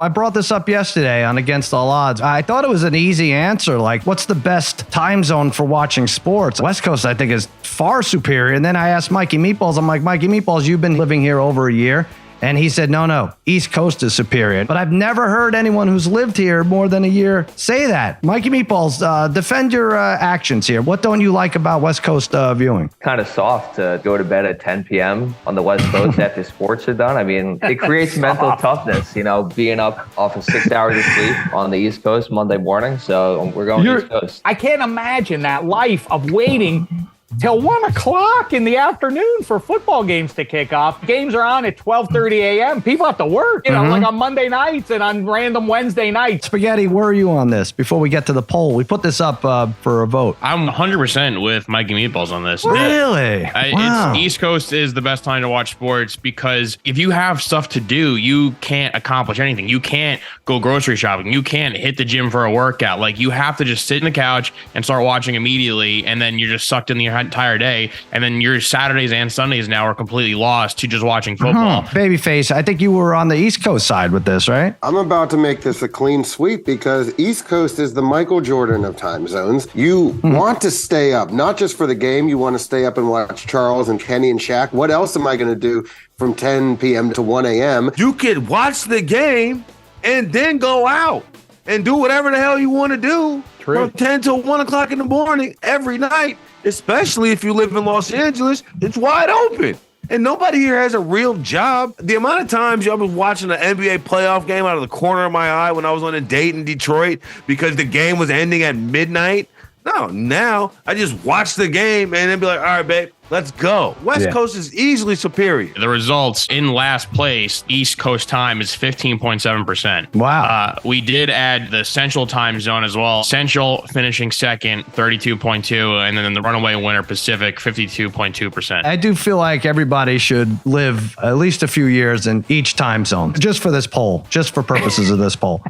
I brought this up yesterday on Against All Odds. I thought it was an easy answer. Like, what's the best time zone for watching sports? West Coast, I think, is far superior. And then I asked Mikey Meatballs, I'm like, Mikey Meatballs, you've been living here over a year. And he said, no, East Coast is superior. But I've never heard anyone who's lived here more than a year say that. Mikey Meatballs, defend your actions here. What don't you like about West Coast viewing? Kind of soft to go to bed at 10 p.m. on the West Coast after sports are done. I mean, it creates mental toughness, being up off of 6 hours of sleep on the East Coast Monday morning. So we're going East Coast. I can't imagine that life of waiting till 1 o'clock in the afternoon for football games to kick off. Games are on at 12:30 a.m. People have to work, like on Monday nights and on random Wednesday nights. Spaghetti, where are you on this before we get to the poll? We put this up for a vote. I'm 100% with Mikey Meatballs on this. Really? Wow. East Coast is the best time to watch sports because if you have stuff to do, you can't accomplish anything. You can't go grocery shopping. You can't hit the gym for a workout. Like, you have to just sit in the couch and start watching immediately, and then you're just sucked in the entire day, and then your Saturdays and Sundays now are completely lost to just watching football. Babyface, I think you were on the East Coast side with this, right? I'm about to make this a clean sweep because East Coast is the Michael Jordan of time zones. You want to stay up, not just for the game. You want to stay up and watch Charles and Kenny and Shaq. What else am I going to do from 10 p.m. to 1 a.m.? You could watch the game and then go out and do whatever the hell you want to do from 10 to 1 o'clock in the morning every night. Especially if you live in Los Angeles, it's wide open. And nobody here has a real job. The amount of times I was watching an NBA playoff game out of the corner of my eye when I was on a date in Detroit because the game was ending at midnight. No, now I just watch the game and then be like, all right, babe, let's go. West Coast is easily superior. The results in last place, East Coast time is 15.7%. Wow. We did add the Central time zone as well. Central finishing second, 32.2, and then the runaway winner Pacific, 52.2%. I do feel like everybody should live at least a few years in each time zone, just for this poll, just for purposes of this poll.